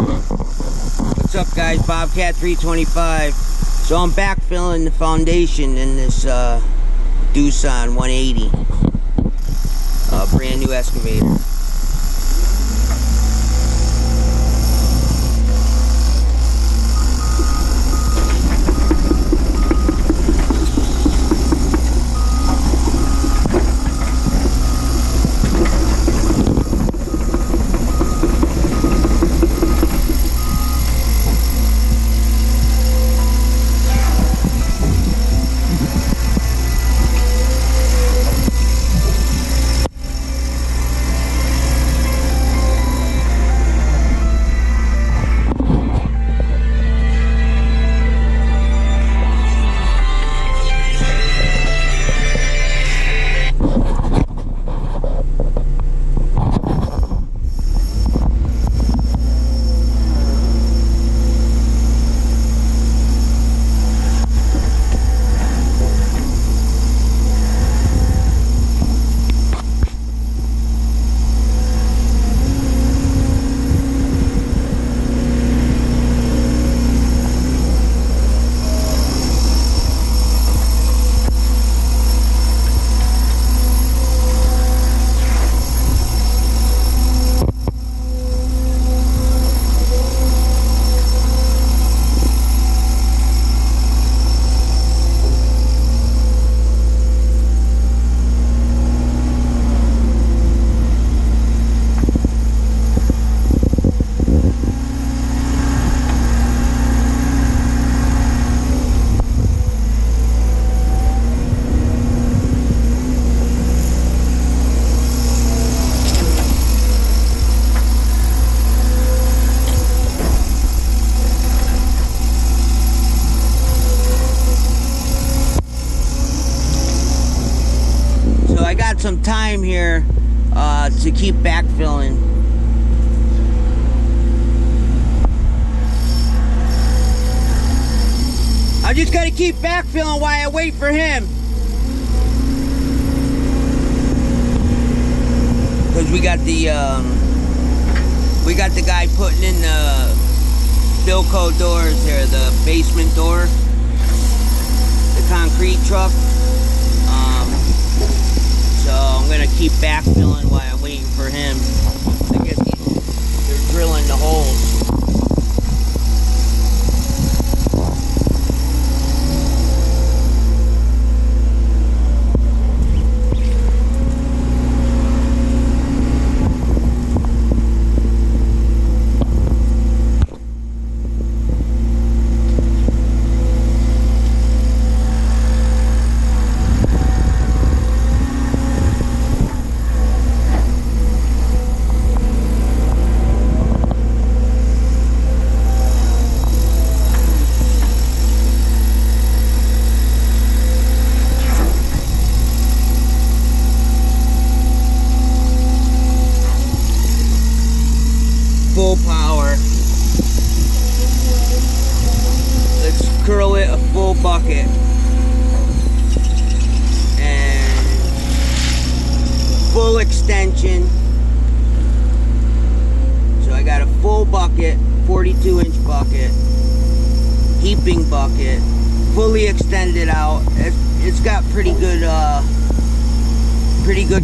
What's up, guys? Bobcat 325. So I'm backfilling the foundation in this Doosan 180, brand new excavator. I got some time here to keep backfilling. I just gotta keep backfilling while I wait for him. Because we got the guy putting in the Bilco doors here, the basement door, the concrete truck. So I'm gonna keep backfilling while I'm waiting for him. I guess they're drilling the holes. Full power. Let's curl it a full bucket. And full extension. So I got a full bucket, 42-inch bucket, heaping bucket, fully extended out. It's got pretty good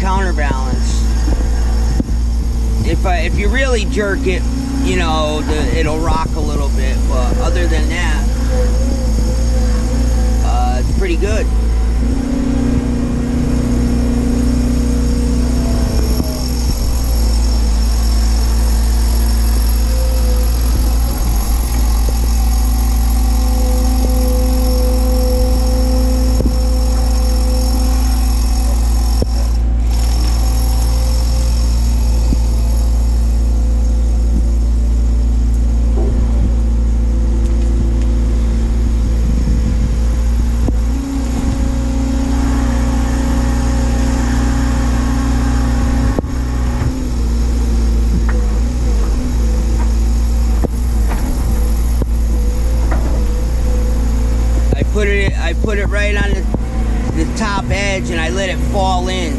counterbalance. If you really jerk it, you know, it'll rock a little bit, but other than that, it's pretty good. I put it right on the top edge and I let it fall in.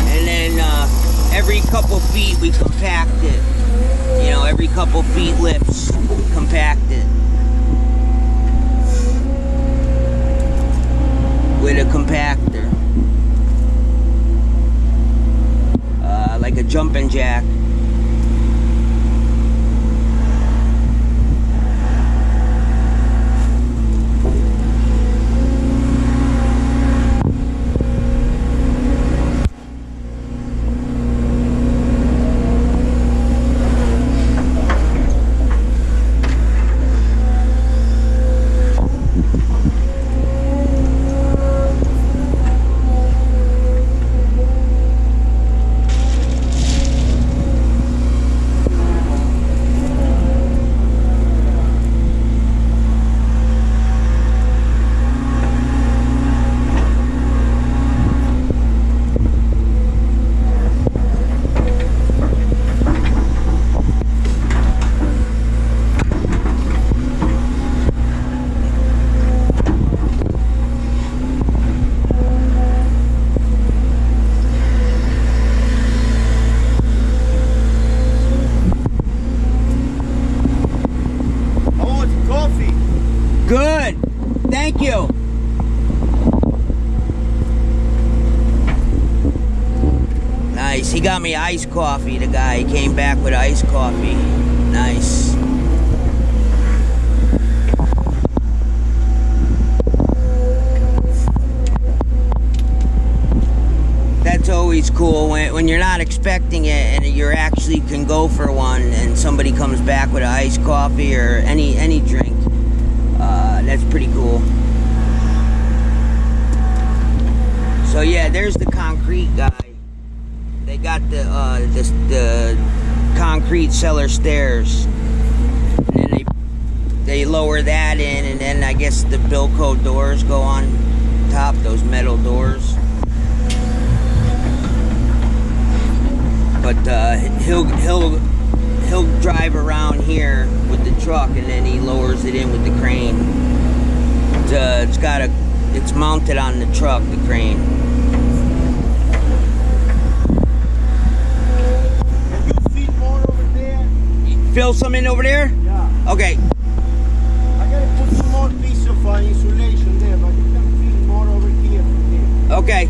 And then every couple feet we compact it. every couple feet lifts, compact it with a compactor, like a jumping jack. Good. Thank you. Nice. He got me iced coffee, the guy. He came back with iced coffee. Nice. That's always cool when you're not expecting it and you actually can go for one and somebody comes back with an iced coffee or any drink. That's pretty cool. So yeah, there's the concrete guy. They got the concrete cellar stairs, and then they lower that in, and then I guess the Bilco doors go on top. Those metal doors. But he'll drive around here with the truck, and then he lowers it in with the crane. It's mounted on the truck, the crane. Can you fill more over there? Fill some in over there? Yeah. Okay. I gotta put some more piece of insulation there, but you can fill more over here from there. Okay.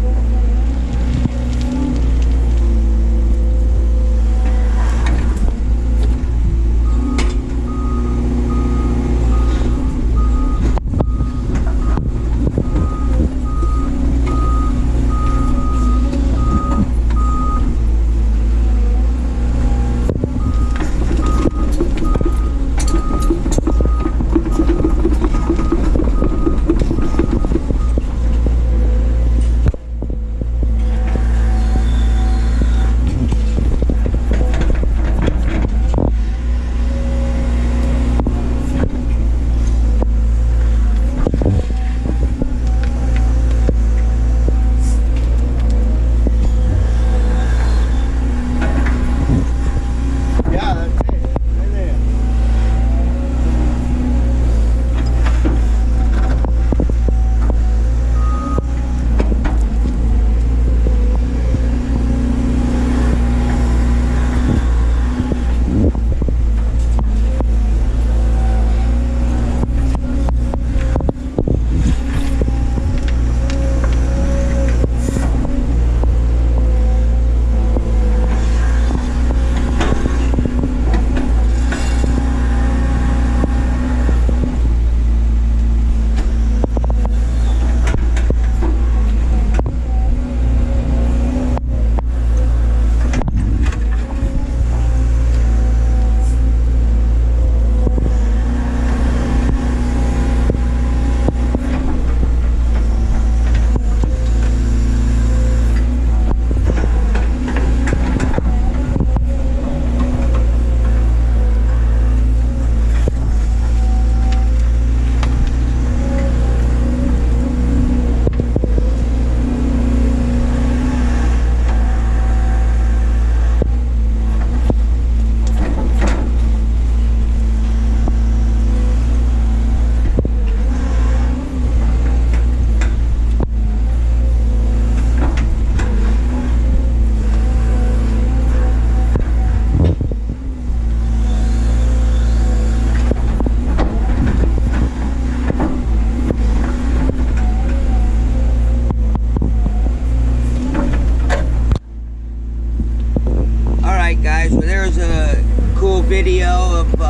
a cool video of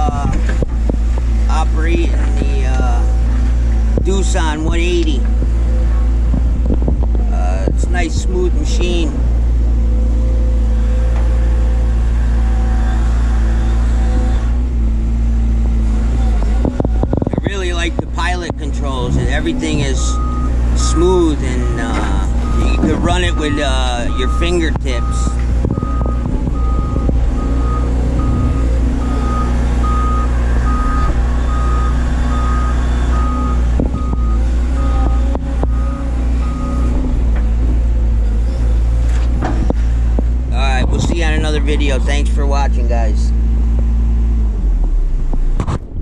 operating the Doosan 180. It's a nice smooth machine. I really like the pilot controls, and everything is smooth, and you could run it with your fingertips. We'll see you on another video. Thanks for watching, guys.